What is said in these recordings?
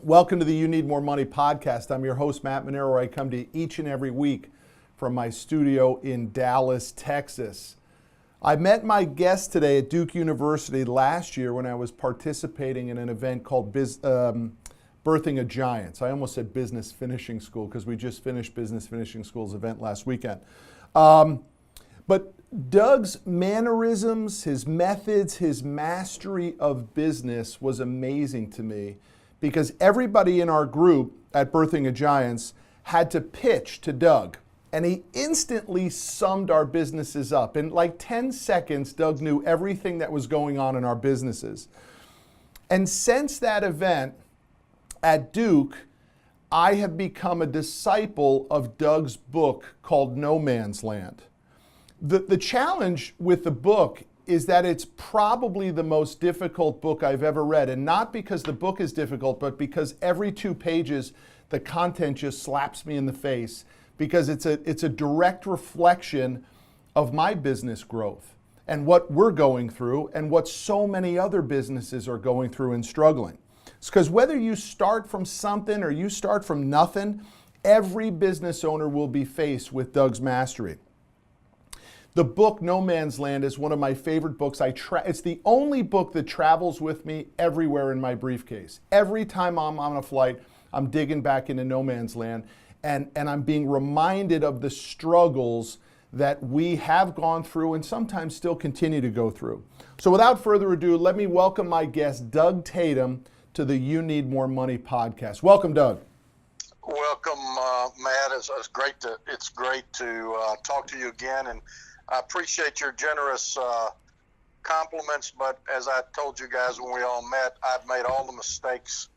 Welcome to the You Need More Money podcast. I'm your host, Matt Manero, where I come to you each and every week from my studio in Dallas, Texas. I met my guest today at Duke University last year when I was participating in an event called Birthing a Giant. I almost said Business Finishing School because we just finished Business Finishing School's event last weekend. But Doug's mannerisms, his methods, his mastery of business was amazing to me because everybody in our group at Birthing a Giants had to pitch to Doug. And he instantly summed our businesses up. In like 10 seconds, Doug knew everything that was going on in our businesses. And since that event at Duke, I have become a disciple of Doug's book called No Man's Land. The challenge with the book is that it's probably the most difficult book I've ever read. And not because the book is difficult, but because every 2 pages, the content just slaps me in the face. Because it's a direct reflection of my business growth and what we're going through and what so many other businesses are going through and struggling. It's because whether you start from something or you start from nothing, every business owner will be faced with Doug's mastery. The book No Man's Land is one of my favorite books. It's the only book that travels with me everywhere in my briefcase. Every time I'm on a flight, I'm digging back into No Man's Land. And I'm being reminded of the struggles that we have gone through and sometimes still continue to go through. So without further ado, let me welcome my guest, Doug Tatum, to the You Need More Money podcast. Welcome, Doug. Welcome, Matt. It's great to talk to you again, and I appreciate your generous compliments. But as I told you guys when we all met, I've made all the mistakes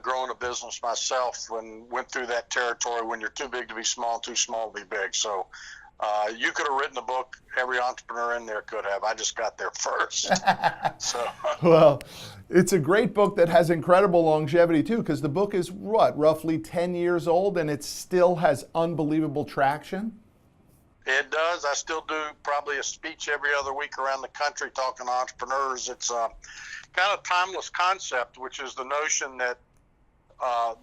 growing a business myself and went through that territory when you're too big to be small, too small to be big. So you could have written a book. Every entrepreneur in there could have. I just got there first. Well, it's a great book that has incredible longevity too, because the book is roughly 10 years old and it still has unbelievable traction. It does. I still do probably a speech every other week around the country talking to entrepreneurs. It's kind of timeless concept, which is the notion that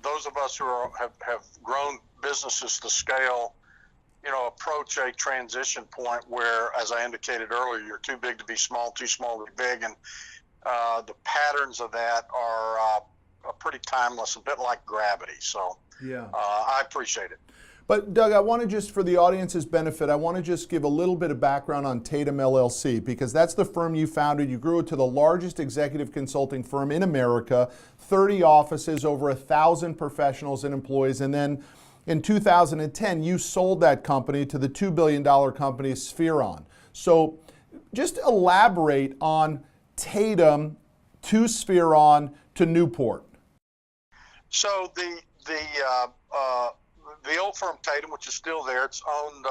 those of us who have grown businesses to scale, approach a transition point where, as I indicated earlier, you're too big to be small, too small to be big, and the patterns of that are pretty timeless, a bit like gravity. So yeah, I appreciate it. But Doug, I want to just, for the audience's benefit, I want to just give a little bit of background on Tatum LLC, because that's the firm you founded. You grew it to the largest executive consulting firm in America, 30 offices, over 1,000 professionals and employees. And then in 2010, you sold that company to the $2 billion company Spheron. So just elaborate on Tatum to Spheron to Newport. So the old firm Tatum, which is still there, it's owned,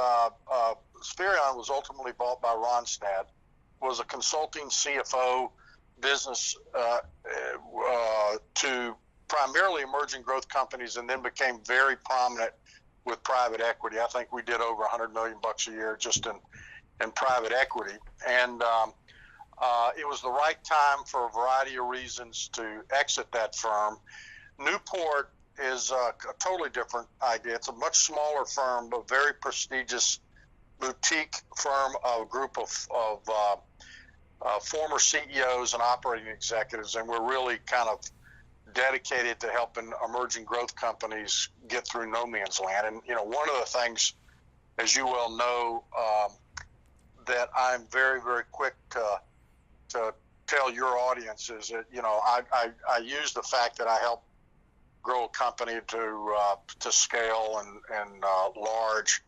Spheron was ultimately bought by Ronstadt, was a consulting CFO business to primarily emerging growth companies, and then became very prominent with private equity. I think we did over $100 million a year just in private equity. And it was the right time for a variety of reasons to exit that firm. Newport is a totally different idea. It's a much smaller firm, but very prestigious boutique firm, a group of former CEOs and operating executives, and we're really kind of dedicated to helping emerging growth companies get through no man's land. And one of the things, as you well know, that I'm very, very quick to tell your audience is that I use the fact that I help grow a company to scale and large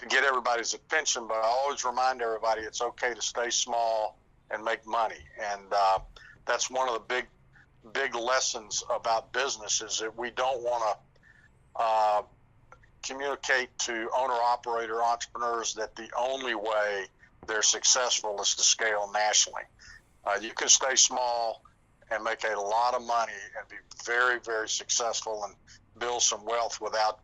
to get everybody's attention, but I always remind everybody it's okay to stay small and make money. And that's one of the big lessons about business, is that we don't want to communicate to owner-operator entrepreneurs that the only way they're successful is to scale nationally. You can stay small and make a lot of money and be very, very successul and build some wealth without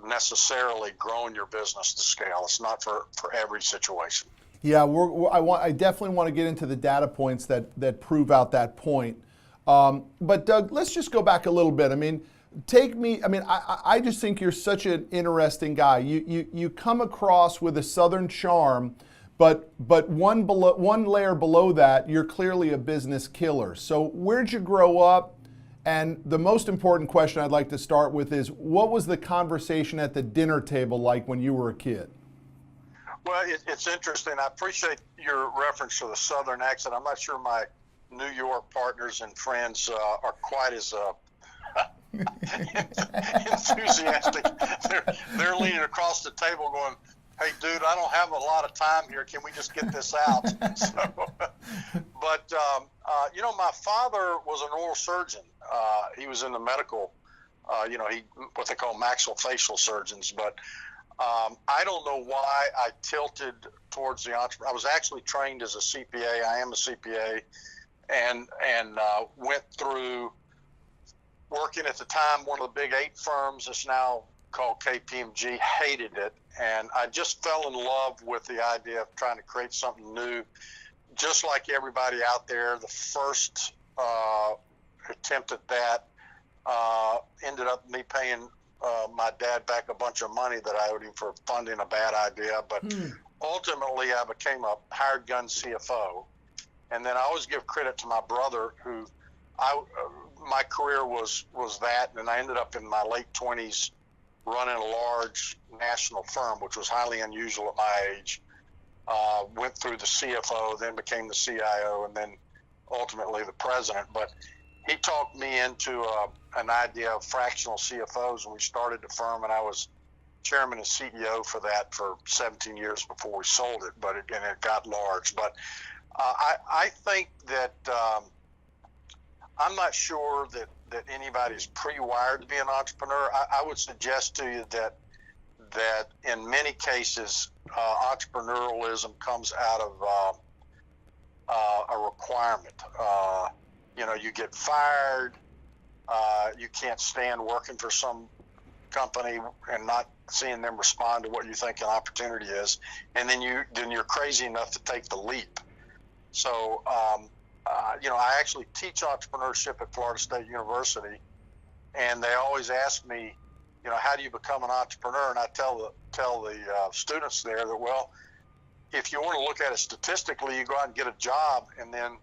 necessarily growing your business to scale. It's not for every situation. Yeah, I definitely want to get into the data points that prove out that point. But Doug, let's just go back a little bit. I mean, I just think you're such an interesting guy. You come across with a Southern charm, but one layer below that, you're clearly a business killer. So where'd you grow up? And the most important question I'd like to start with is, what was the conversation at the dinner table like when you were a kid? Well, it's interesting. I appreciate your reference to the Southern accent. I'm not sure my New York partners and friends are quite as enthusiastic. They're leaning across the table going, "Hey, dude, I don't have a lot of time here. Can we just get this out?" My father was an oral surgeon. He was in the medical, what they call maxillofacial surgeons. But I don't know why I tilted towards the entrepreneur. I was actually trained as a CPA. I am a CPA, and went through working at the time one of the big 8 firms that's now called KPMG. Hated it, and I just fell in love with the idea of trying to create something new. Just like everybody out there, the first attempt at that ended up me paying my dad back a bunch of money that I owed him for funding a bad idea. But ultimately, I became a hired gun CFO. And then I always give credit to my brother, who my career was that, and I ended up in my late 20s running a large national firm, which was highly unusual at my age. Went through the CFO, then became the CIO, and then ultimately the president. But he talked me into an idea of fractional CFOs, and we started the firm, and I was chairman and CEO for that for 17 years before we sold it. But it got large. But I think that I'm not sure that anybody's pre-wired to be an entrepreneur. I would suggest to you that in many cases, entrepreneurialism comes out of a requirement. You get fired, you can't stand working for some company and not seeing them respond to what you think an opportunity is, and then you're crazy enough to take the leap. So, I actually teach entrepreneurship at Florida State University, and they always ask me, how do you become an entrepreneur? And I tell the students there that, well, if you want to look at it statistically, you go out and get a job, and then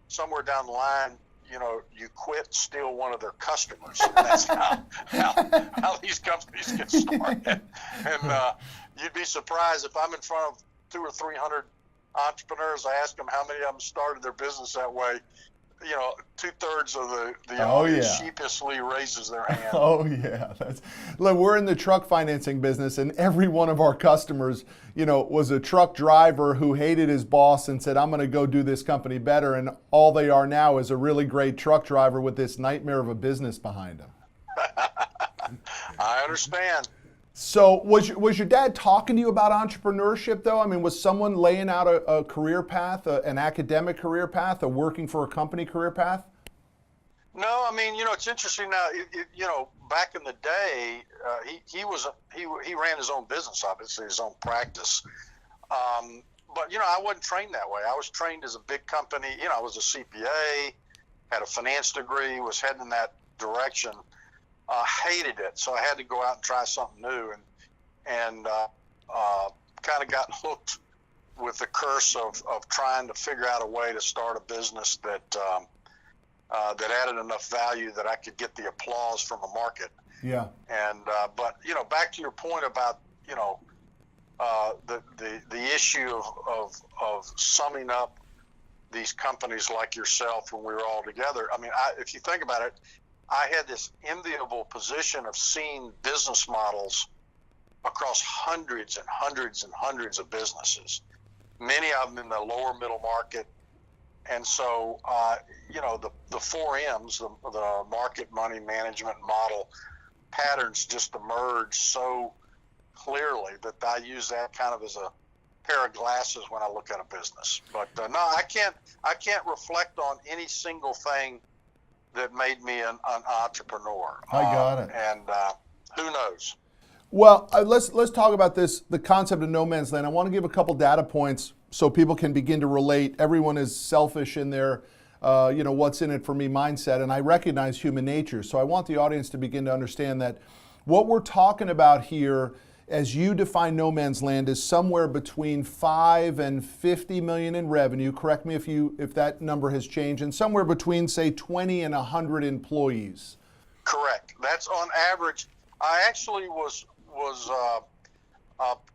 somewhere down the line, you quit, steal one of their customers. That's how these companies get started. And you'd be surprised if I'm in front of 200 or 300 entrepreneurs. I ask them how many of them started their business that way. 2/3 of the audience sheepishly raises their hand. Oh yeah, look, we're in the truck financing business, and every one of our customers, was a truck driver who hated his boss and said, "I'm going to go do this company better," and all they are now is a really great truck driver with this nightmare of a business behind him. I understand. So was your dad talking to you about entrepreneurship, though? I mean, was someone laying out a career path, an academic career path, a working for a company career path? No, I mean, it's interesting now. Back in the day, he ran his own business, obviously his own practice. But I wasn't trained that way. I was trained as a big company. I was a CPA, had a finance degree, was heading in that direction. Hated it, so I had to go out and try something new, and kind of got hooked with the curse of trying to figure out a way to start a business that added enough value that I could get the applause from a market. Yeah. And but back to your point about the issue of summing up these companies like yourself when we were all together. I mean, if you think about it, I had this enviable position of seeing business models across hundreds and hundreds and hundreds of businesses, many of them in the lower middle market. And so, the 4 M's, the market, money, management, model patterns just emerged so clearly that I use that kind of as a pair of glasses when I look at a business. But no, I can't reflect on any single thing that made me an entrepreneur. I got it. And who knows? Well, let's talk about the concept of no man's land. I want to give a couple data points so people can begin to relate. Everyone is selfish in their what's in it for me mindset, and I recognize human nature. So I want the audience to begin to understand that what we're talking about here, as you define no man's land, is somewhere between 5 and 50 million in revenue. Correct me if that number has changed, and somewhere between, say, 20 and 100 employees. Correct. That's on average. I actually was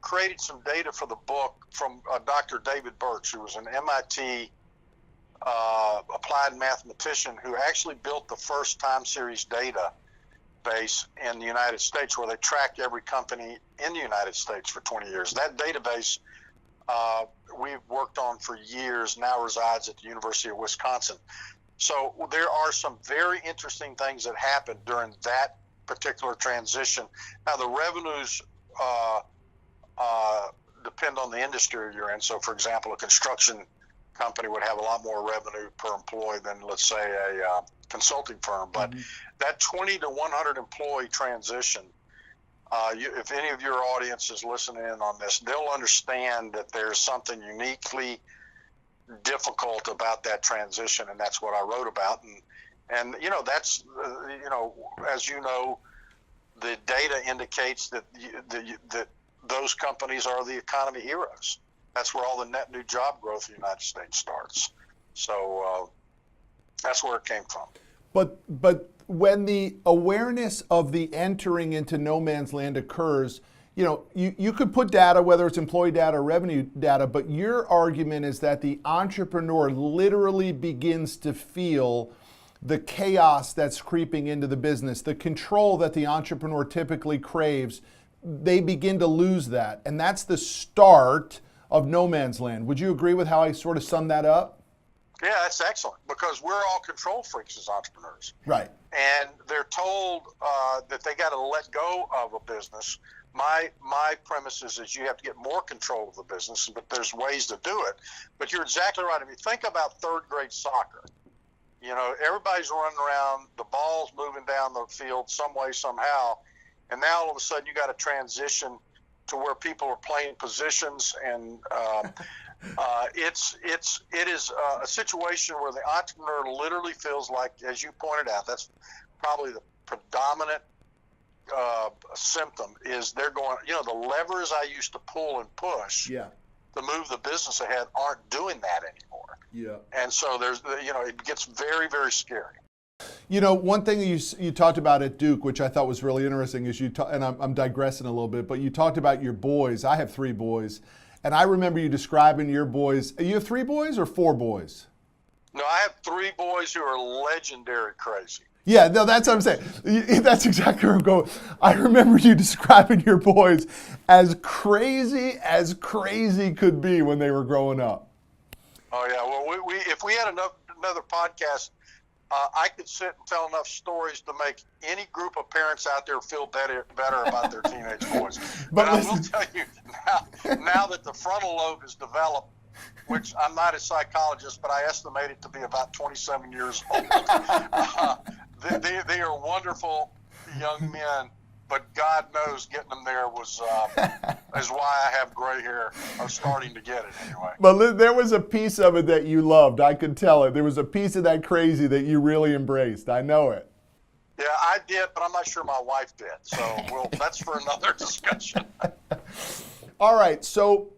created some data for the book from Dr. David Birch, who was an MIT applied mathematician who actually built the first time series database in the United States, where they tracked every company in the United States for 20 years. That database we've worked on for years, now resides at the University of Wisconsin. So there are some very interesting things that happened during that particular transition. Now the revenues depend on the industry you're in. So for example, a construction company would have a lot more revenue per employee than, let's say, a consulting firm. But that 20 to 100 employee transition, if any of your audience is listening in on this, they'll understand that there's something uniquely difficult about that transition, and that's what I wrote about. And that's as you know, the data indicates that that those companies are the economy heroes. That's where all the net new job growth in the United States starts. So that's where it came from. But when the awareness of the entering into no man's land occurs, you could put data, whether it's employee data or revenue data, but your argument is that the entrepreneur literally begins to feel the chaos that's creeping into the business, the control that the entrepreneur typically craves. They begin to lose that. And that's the start of no man's land. Would you agree with how I sort of summed that up? Yeah, that's excellent, because we're all control freaks as entrepreneurs. Right. And they're told that they got to let go of a business. My premise is you have to get more control of the business, but there's ways to do it. But you're exactly right. If you think about third grade soccer, everybody's running around, the ball's moving down the field some way, somehow, and now all of a sudden you got to transition to where people are playing positions, and it is a situation where the entrepreneur literally feels like, as you pointed out, that's probably the predominant symptom, is they're going, the levers I used to pull and push to move the business ahead aren't doing that anymore. Yeah. And so there's, it gets very, very scary. One thing you talked about at Duke, which I thought was really interesting, is and I'm digressing a little bit, but you talked about your boys. I have 3 boys, and I remember you describing your boys. You have 3 boys or 4 boys? No, I have 3 boys who are legendary crazy. Yeah, no, that's what I'm saying. That's exactly where I'm going. I remember you describing your boys as crazy could be when they were growing up. Oh yeah, well, we if we had another podcast, I could sit and tell enough stories to make any group of parents out there feel better about their teenage boys. But I will tell you, now that the frontal lobe is developed, which I'm not a psychologist, but I estimate it to be about 27 years old, they are wonderful young men, but God knows getting them there is why I have gray hair. I'm starting to get it anyway. But there was a piece of it that you loved. I could tell it. There was a piece of that crazy that you really embraced. I know it. Yeah, I did, but I'm not sure my wife did. So that's for another discussion. All right. So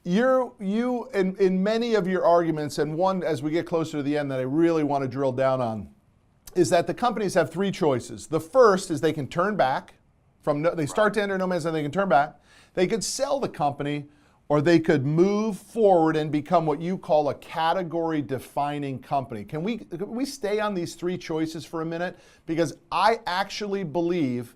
you in many of your arguments, and one as we get closer to the end that I really want to drill down on, is that the companies have 3 choices. The first is they can turn back they start to enter no man's land, they can turn back. They could sell the company, or they could move forward and become what you call a category defining company. Can we stay on these 3 choices for a minute? Because I actually believe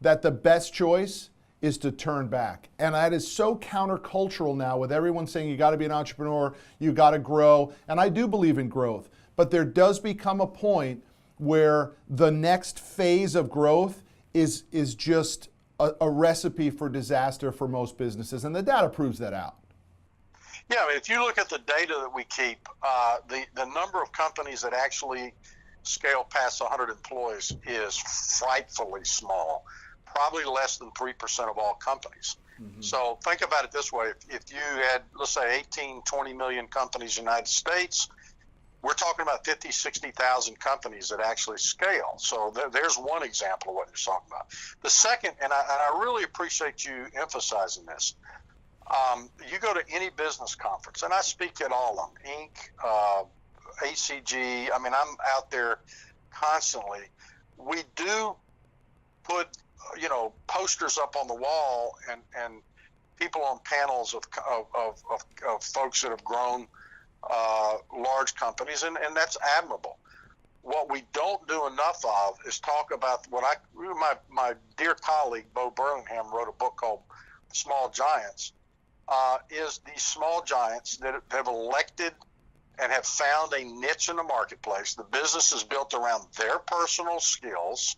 that the best choice is to turn back. And that is so countercultural now, with everyone saying you got to be an entrepreneur, you got to grow. And I do believe in growth, but there does become a point where the next phase of growth is just a recipe for disaster for most businesses, and the data proves that out. Yeah, I mean, if you look at the data that we keep, the number of companies that actually scale past 100 employees is frightfully small, probably less than 3% of all companies. Mm-hmm. So think about it this way. If you had, let's say, 18, 20 million companies in the United States, we're talking about 50, 60,000 companies that actually scale. So there's one example of what you're talking about. The second, and I really appreciate you emphasizing this, you go to any business conference, and I speak at all of them, Inc., ACG, I mean, I'm out there constantly. We do put, posters up on the wall and people on panels of folks that have grown large companies, and that's admirable. What we don't do enough of is talk about my dear colleague Bo Burlingham wrote a book called Small Giants, is these small giants that have elected and have found a niche in the marketplace. The business is built around their personal skills,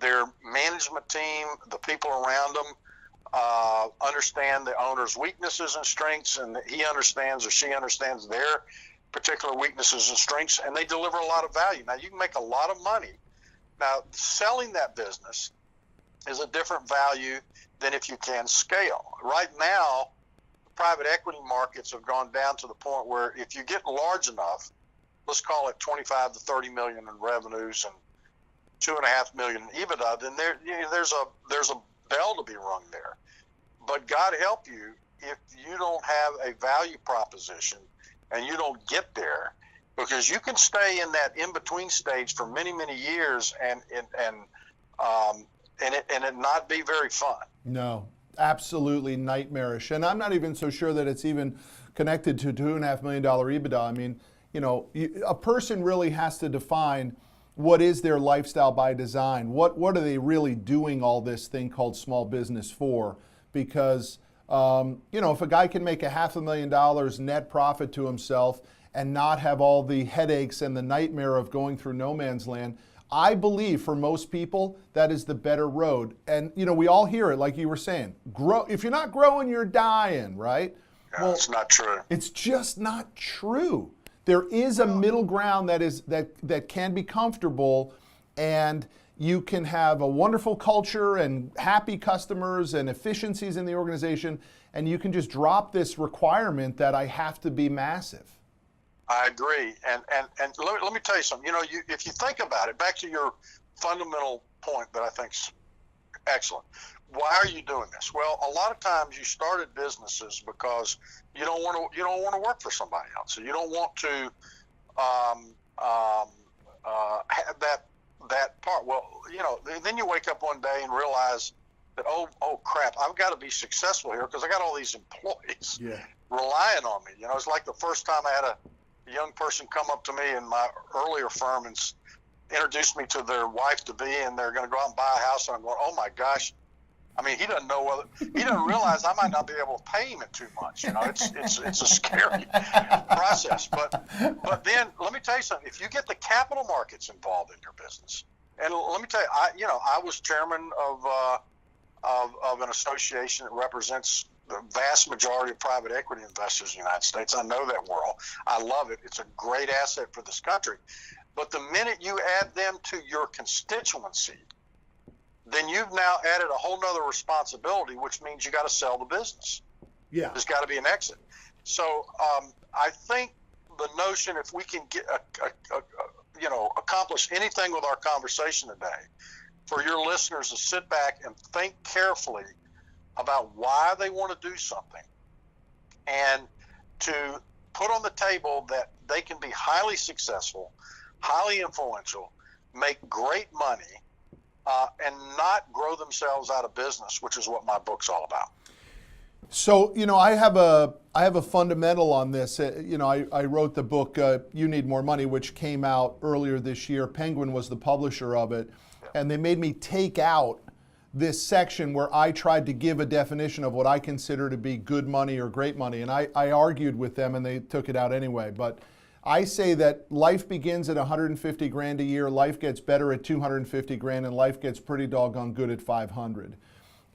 their management team, the people around them understand the owner's weaknesses and strengths, and he understands or she understands their particular weaknesses and strengths, and they deliver a lot of value. Now, you can make a lot of money. Now, selling that business is a different value than if you can scale. Right now, private equity markets have gone down to the point where if you get large enough, let's call it 25 to 30 million in revenues and 2.5 million in EBITDA, then there's a bell to be rung there. But God help you if you don't have a value proposition and you don't get there, because you can stay in that in-between stage for many, many years and it not be very fun. No, absolutely nightmarish. And I'm not even so sure that it's even connected to $2.5 million EBITDA. I mean, a person really has to define what is their lifestyle by design. What are they really doing all this thing called small business for? Because, if a guy can make $500,000 net profit to himself and not have all the headaches and the nightmare of going through no man's land, I believe for most people, that is the better road. And, we all hear it, like you were saying, grow. If you're not growing, you're dying, right? Yeah, well, it's not true. It's just not true. There is a middle ground that can be comfortable, and you can have a wonderful culture and happy customers and efficiencies in the organization, and you can just drop this requirement that I have to be massive. I agree, and let me tell you something. If you think about it, back to your fundamental point that I think's excellent. Why are you doing this? Well, a lot of times you started businesses because you don't want to work for somebody else. So you don't want to have that part. Well, then you wake up one day and realize that oh crap, I've got to be successful here because I got all these employees relying on me. It's like the first time I had a young person come up to me in my earlier firm and introduced me to their wife to be, and they're going to go out and buy a house. And I'm going, oh my gosh. I mean, he doesn't realize I might not be able to pay him too much. It's a scary process. But then let me tell you something. If you get the capital markets involved in your business, and let me tell you, I was chairman of an association that represents the vast majority of private equity investors in the United States. I know that world. I love it. It's a great asset for this country. But the minute you add them to your constituency, then you've now added a whole nother responsibility, which means you got to sell the business. Yeah, there's got to be an exit. So I think the notion, if we can get accomplish anything with our conversation today, for your listeners to sit back and think carefully about why they want to do something, and to put on the table that they can be highly successful, highly influential, make great money, and not grow themselves out of business, which is what my book's all about. So, I have a fundamental on this. I wrote the book, You Need More Money, which came out earlier this year. Penguin was the publisher of it. And they made me take out this section where I tried to give a definition of what I consider to be good money or great money. And I argued with them, and they took it out anyway. But I say that life begins at 150 grand a year, life gets better at 250 grand, and life gets pretty doggone good at 500.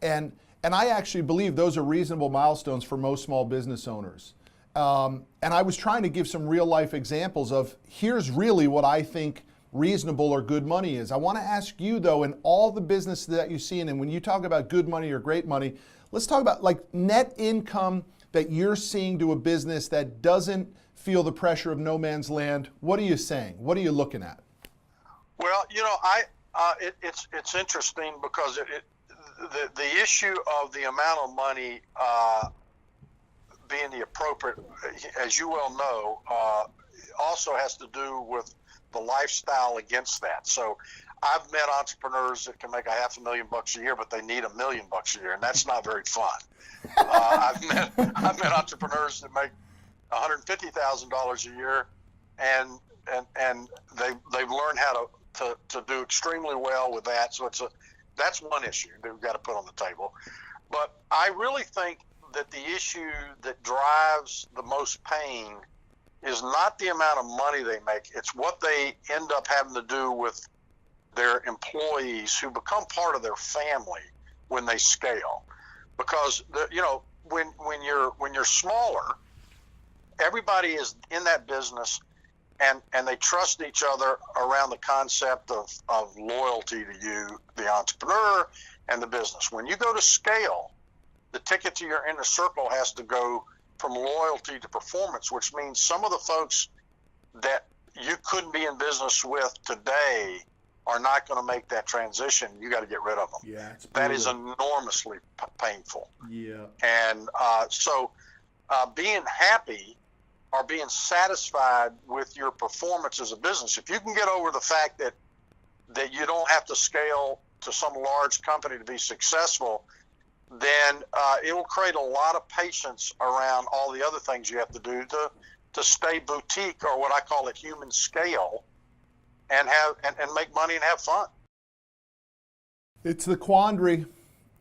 And I actually believe those are reasonable milestones for most small business owners. And I was trying to give some real life examples of here's really what I think reasonable or good money is. I want to ask you though, in all the business that you see, and when you talk about good money or great money, let's talk about like net income that you're seeing to a business that doesn't feel the pressure of no man's land? What are you saying? What are you looking at? Well, it's interesting because the issue of the amount of money being the appropriate, as you well know, also has to do with the lifestyle against that. So I've met entrepreneurs that can make $500,000 a year, but they need $1 million a year, and that's not very fun. I've met entrepreneurs that make $150,000 a year, and they've learned how to do extremely well with that. So that's one issue that we've got to put on the table. But I really think that the issue that drives the most pain is not the amount of money they make. It's what they end up having to do with their employees who become part of their family when they scale. Because when you're smaller, everybody is in that business and they trust each other around the concept of loyalty to you, the entrepreneur, and the business. When you go to scale, the ticket to your inner circle has to go from loyalty to performance, which means some of the folks that you couldn't be in business with today are not going to make that transition. You got to get rid of them. Yeah, that is enormously painful. Yeah. And so being happy or being satisfied with your performance as a business, if you can get over the fact that you don't have to scale to some large company to be successful, then it will create a lot of patience around all the other things you have to do to stay boutique, or what I call it human scale, and make money and have fun. It's the quandary.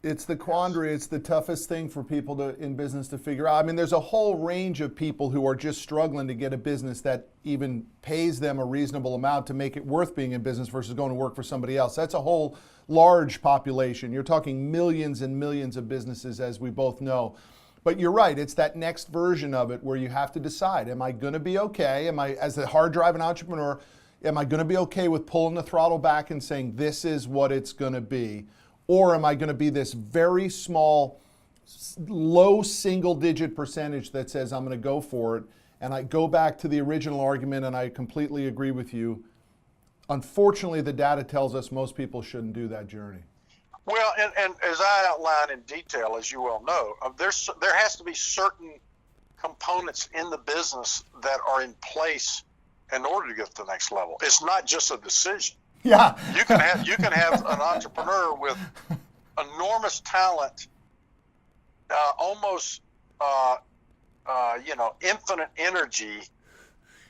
It's the quandary. It's the toughest thing for people in business to figure out. I mean, there's a whole range of people who are just struggling to get a business that even pays them a reasonable amount to make it worth being in business versus going to work for somebody else. That's a whole large population. You're talking millions and millions of businesses, as we both know. But you're right. It's that next version of it where you have to decide, am I going to be okay? Am I, as a hard driving entrepreneur, am I going to be okay with pulling the throttle back and saying, this is what it's going to be? Or am I going to be this very small, low single-digit percentage that says I'm going to go for it? And I go back to the original argument, and I completely agree with you. Unfortunately, the data tells us most people shouldn't do that journey. Well, and as I outlined in detail, as you well know, there has to be certain components in the business that are in place in order to get to the next level. It's not just a decision. Yeah. You can have an entrepreneur with enormous talent, almost infinite energy,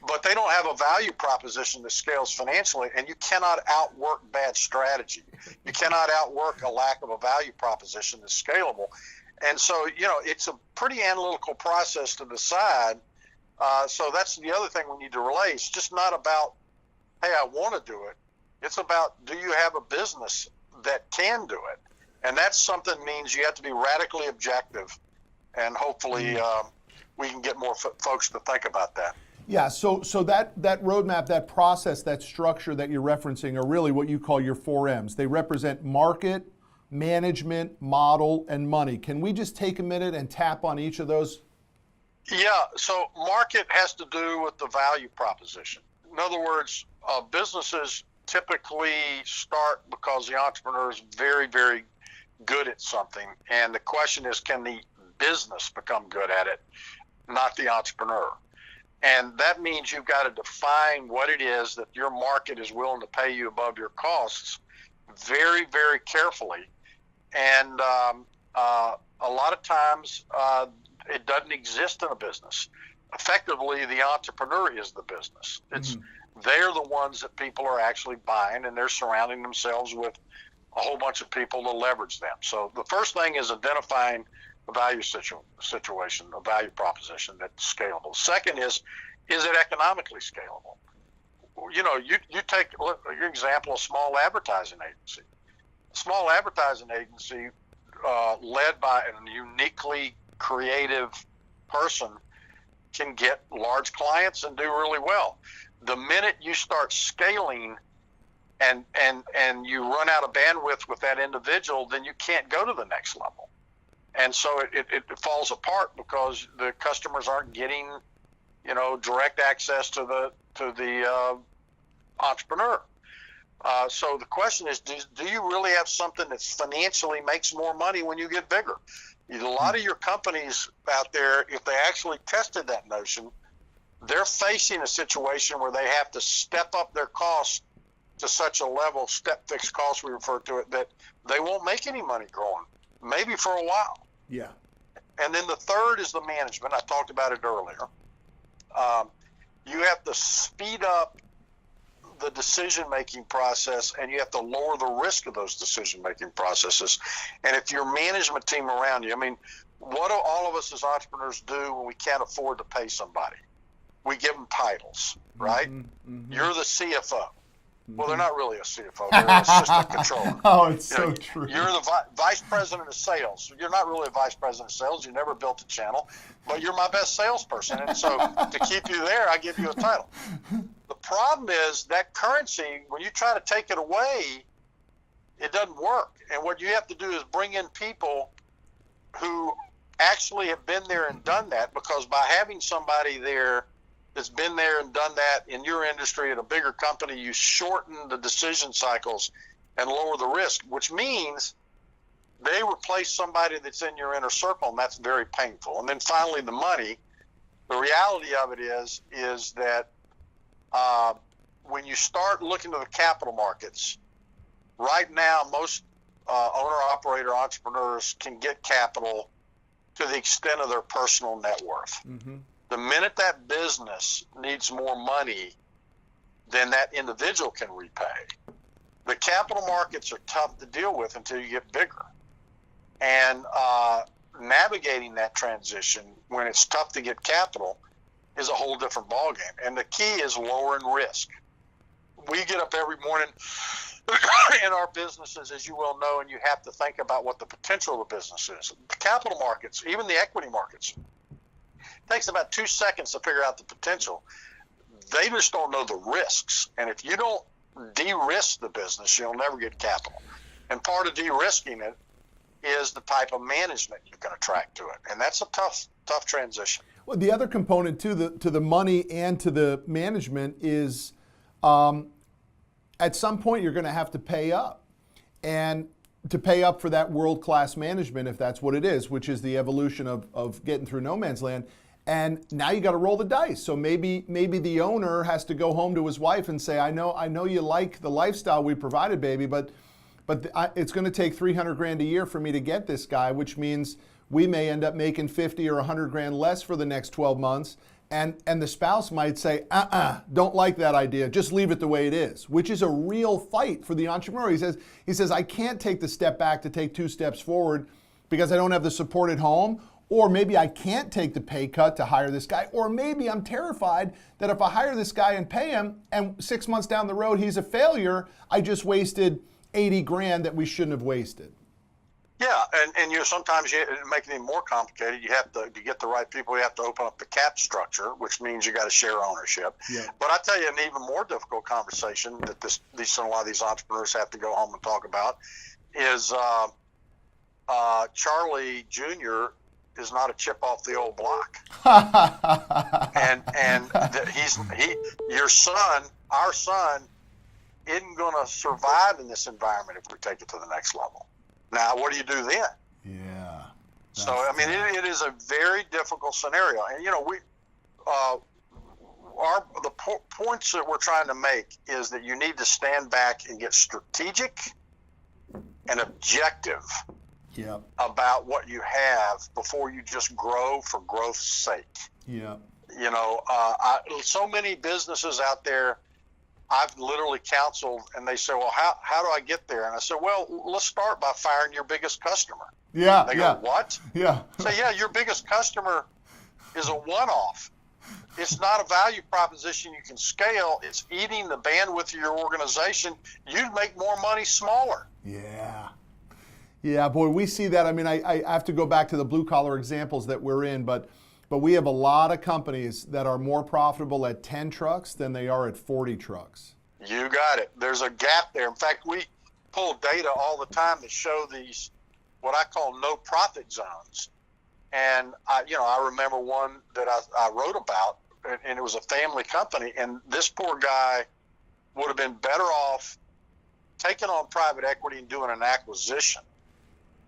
but they don't have a value proposition that scales financially, and you cannot outwork bad strategy. You cannot outwork a lack of a value proposition that's scalable. And so, it's a pretty analytical process to decide. So that's the other thing we need to relay. It's just not about, hey, I want to do it. It's about, do you have a business that can do it? And that's something means you have to be radically objective, and hopefully we can get more folks to think about that. Yeah, so that roadmap, that process, that structure that you're referencing are really what you call your 4Ms. They represent market, management, model, and money. Can we just take a minute and tap on each of those? Yeah, so market has to do with the value proposition. In other words, businesses typically start because the entrepreneur is very, very good at something. And the question is, can the business become good at it, not the entrepreneur? And that means you've got to define what it is that your market is willing to pay you above your costs very, very carefully. And a lot of times it doesn't exist in a business. Effectively, the entrepreneur is the business. They're the ones that people are actually buying, and they're surrounding themselves with a whole bunch of people to leverage them. So the first thing is identifying a value situation, a value proposition that's scalable. Second is it economically scalable? You take your example, a small advertising agency. A small advertising agency led by a uniquely creative person can get large clients and do really well. The minute you start scaling and you run out of bandwidth with that individual, then you can't go to the next level. And so it falls apart because the customers aren't getting direct access to the entrepreneur. So the question is, do you really have something that financially makes more money when you get bigger? A lot of your companies out there, if they actually tested that notion, they're facing a situation where they have to step up their costs to such a level, step fixed costs we refer to it, that they won't make any money growing, maybe for a while. Yeah. And then the third is the management. I talked about it earlier. You have to speed up the decision-making process, and you have to lower the risk of those decision-making processes. And if your management team around you, what do all of us as entrepreneurs do when we can't afford to pay somebody? We give them titles, right? Mm-hmm. You're the CFO. Well, they're not really a CFO. They're an assistant controller. Oh, it's so true. You're the vice president of sales. You're not really a vice president of sales. You never built a channel, but you're my best salesperson. And so to keep you there, I give you a title. The problem is that currency, when you try to take it away, it doesn't work. And what you have to do is bring in people who actually have been there and done that, because by having somebody there that's been there and done that in your industry at a bigger company, you shorten the decision cycles and lower the risk, which means they replace somebody that's in your inner circle, and that's very painful. And then finally, the money. The reality of it is that when you start looking to the capital markets, right now, most owner-operator entrepreneurs can get capital to the extent of their personal net worth. Mm-hmm. The minute that business needs more money than that individual can repay, the capital markets are tough to deal with until you get bigger. And navigating that transition when it's tough to get capital is a whole different ballgame. And the key is lowering risk. We get up every morning in our businesses, as you well know, and you have to think about what the potential of the business is. The capital markets, even the equity markets, takes about 2 seconds to figure out the potential. They just don't know the risks. And if you don't de-risk the business, you'll never get capital. And part of de-risking it is the type of management you can attract to it. And that's a tough transition. Well, the other component to the money and to the management is at some point you're going to have to pay up. And to pay up for that world-class management, if that's what it is, which is the evolution of getting through no man's land. And now you got to roll the dice. So maybe the owner has to go home to his wife and say, I know you like the lifestyle we provided, baby, but it's going to take $300,000 a year for me to get this guy, which means we may end up making 50 or 100 grand less for the next 12 months. And the spouse might say, don't like that idea. Just leave it the way it is, which is a real fight for the entrepreneur. He says, I can't take the step back to take 2 steps forward because I don't have the support at home. Or maybe I can't take the pay cut to hire this guy. Or maybe I'm terrified that if I hire this guy and pay him and 6 months down the road he's a failure, I just wasted 80 grand that we shouldn't have wasted. Yeah, and sometimes you make it even more complicated. You have to get the right people. You have to open up the cap structure, which means you got to share ownership. Yeah. But I tell you, an even more difficult conversation that a lot of these entrepreneurs have to go home and talk about is Charlie Jr. is not a chip off the old block, and our son, isn't going to survive in this environment if we take it to the next level. Now, what do you do then? Yeah. So, it is a very difficult scenario. And, the points that we're trying to make is that you need to stand back and get strategic and objective about what you have before you just grow for growth's sake. Yeah. So many businesses out there I've literally counseled, and they say, well, how do I get there? And I said, well, let's start by firing your biggest customer. Yeah. They go, what? Yeah. Say, your biggest customer is a one-off. It's not a value proposition you can scale. It's eating the bandwidth of your organization. You'd make more money smaller. Yeah. Yeah, boy, we see that. I have to go back to the blue-collar examples that we're in, but we have a lot of companies that are more profitable at 10 trucks than they are at 40 trucks. You got it. There's a gap there. In fact, we pull data all the time that show these, what I call no profit zones. And I remember one that I wrote about and it was a family company, and this poor guy would have been better off taking on private equity and doing an acquisition,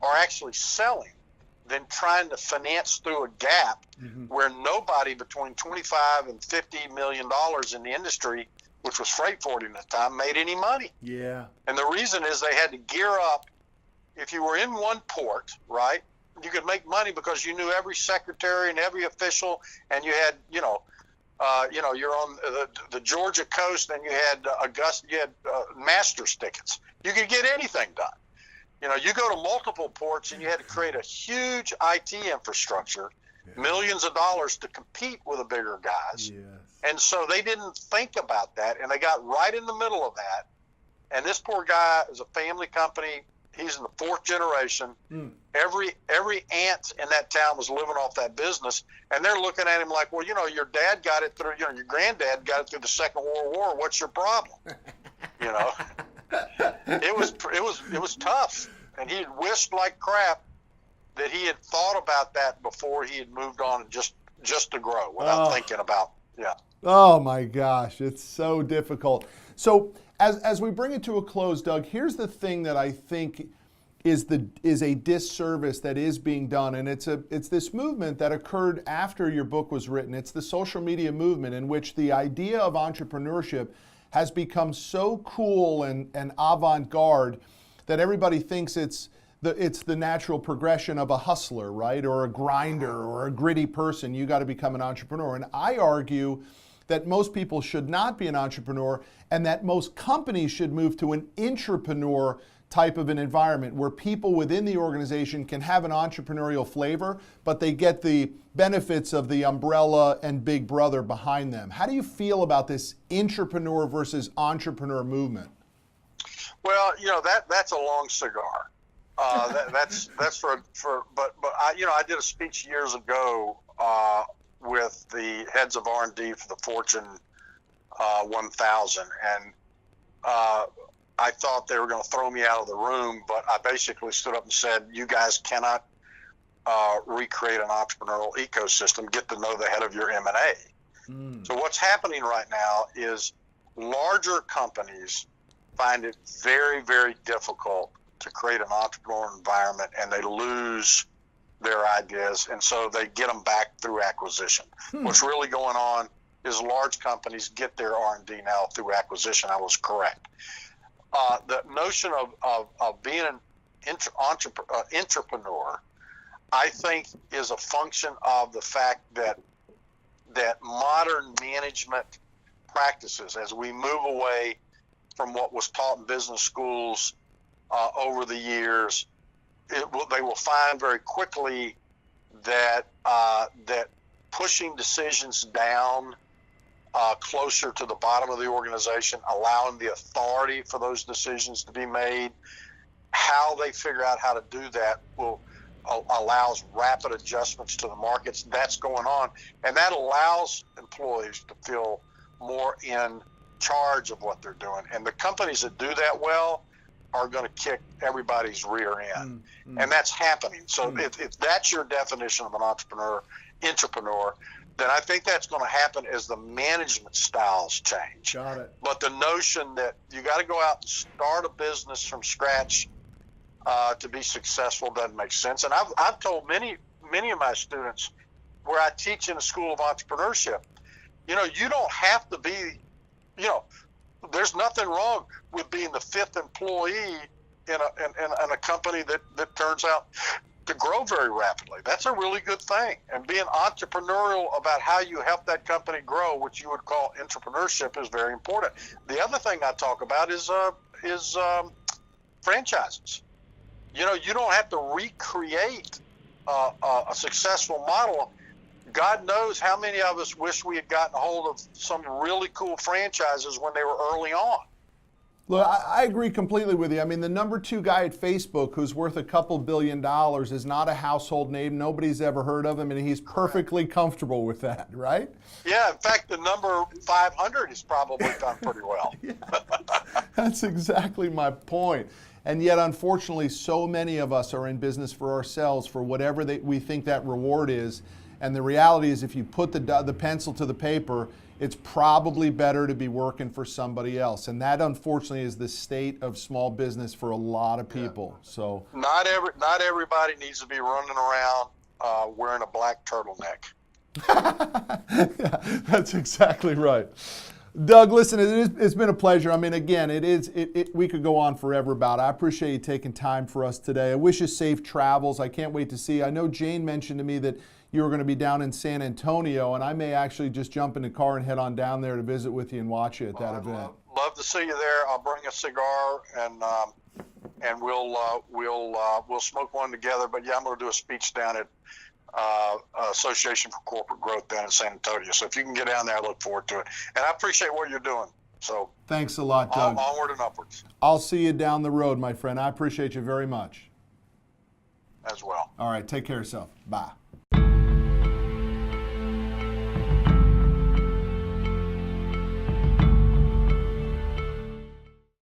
or actually selling, than trying to finance through a gap where nobody between 25 and 50 million dollars in the industry, which was freight forwarding at the time, made any money. Yeah. And the reason is they had to gear up. If you were in one port, right, you could make money because you knew every secretary and every official, and you had, you're on the Georgia coast, and you had Augusta, you had master's tickets. You could get anything done. You go to multiple ports, and you had to create a huge IT infrastructure, millions of dollars to compete with the bigger guys. Yes. And so they didn't think about that, and they got right in the middle of that. And this poor guy is a family company. He's in the fourth generation. Every aunt in that town was living off that business, and they're looking at him like, well, your dad got it through, your granddad got it through the Second World War. What's your problem? It was tough, and he had wished like crap that he had thought about that before he had moved on, and just to grow without thinking about. Oh my gosh, it's so difficult. So as we bring it to a close, Doug, here's the thing that I think is a disservice that is being done, and it's this movement that occurred after your book was written. It's the social media movement, in which the idea of entrepreneurship has become so cool and avant-garde that everybody thinks it's the natural progression of a hustler, right? Or a grinder or a gritty person. You got to become an entrepreneur. And I argue that most people should not be an entrepreneur, and that most companies should move to an intrapreneur type of an environment where people within the organization can have an entrepreneurial flavor, but they get the benefits of the umbrella and big brother behind them. How do you feel about this intrapreneur versus entrepreneur movement? Well, that's a long cigar. That's but I did a speech years ago with the heads of R&D for the Fortune 1000, and I thought they were going to throw me out of the room, but I basically stood up and said, you guys cannot recreate an entrepreneurial ecosystem. Get to know the head of your M&A. So what's happening right now is larger companies find it very, very difficult to create an entrepreneurial environment, and they lose their ideas, and so they get them back through acquisition. What's really going on is large companies get their R&D now through acquisition. I was correct. The notion of being an entrepreneur, I think, is a function of the fact that modern management practices, as we move away from what was taught in business schools over the years, they will find very quickly that pushing decisions down closer to the bottom of the organization, allowing the authority for those decisions to be made, how they figure out how to do that allows rapid adjustments to the markets. That's going on, and that allows employees to feel more in charge of what they're doing. And the companies that do that well are going to kick everybody's rear end. And that's happening. So if that's your definition of an intrapreneur, then I think that's going to happen as the management styles change. Got it. But the notion that you got to go out and start a business from scratch to be successful doesn't make sense. And I've told many of my students, where I teach in a school of entrepreneurship, you don't have to be, there's nothing wrong with being the fifth employee in a company that turns out to grow very rapidly. That's a really good thing. And being entrepreneurial about how you help that company grow, which you would call entrepreneurship, is very important. The other thing I talk about is franchises. You don't have to recreate a successful model. God knows how many of us wish we had gotten a hold of some really cool franchises when they were early on. Look, I agree completely with you. I mean, the number 2 guy at Facebook, who's worth a couple $1 billion, is not a household name. Nobody's ever heard of him, and he's perfectly comfortable with that, right? Yeah, in fact, the number 500 has probably done pretty well. That's exactly my point. And yet, unfortunately, so many of us are in business for ourselves, for whatever we think that reward is. And the reality is, if you put the pencil to the paper, it's probably better to be working for somebody else. And that, unfortunately, is the state of small business for a lot of people. So not everybody needs to be running around wearing a black turtleneck. Yeah, that's exactly right. Doug, listen, it's been a pleasure. I mean, again, we could go on forever about it. I appreciate you taking time for us today. I wish you safe travels. I can't wait to see you. I know Jane mentioned to me that you were going to be down in San Antonio, and I may actually just jump in the car and head on down there to visit with you and watch you at that event. Love to see you there. I'll bring a cigar and we'll smoke one together. But yeah, I'm going to do a speech down at Association for Corporate Growth down in San Antonio. So if you can get down there, I look forward to it. And I appreciate what you're doing. So thanks a lot, Doug. Onward and upwards. I'll see you down the road, my friend. I appreciate you very much. As well. All right, take care of yourself. Bye.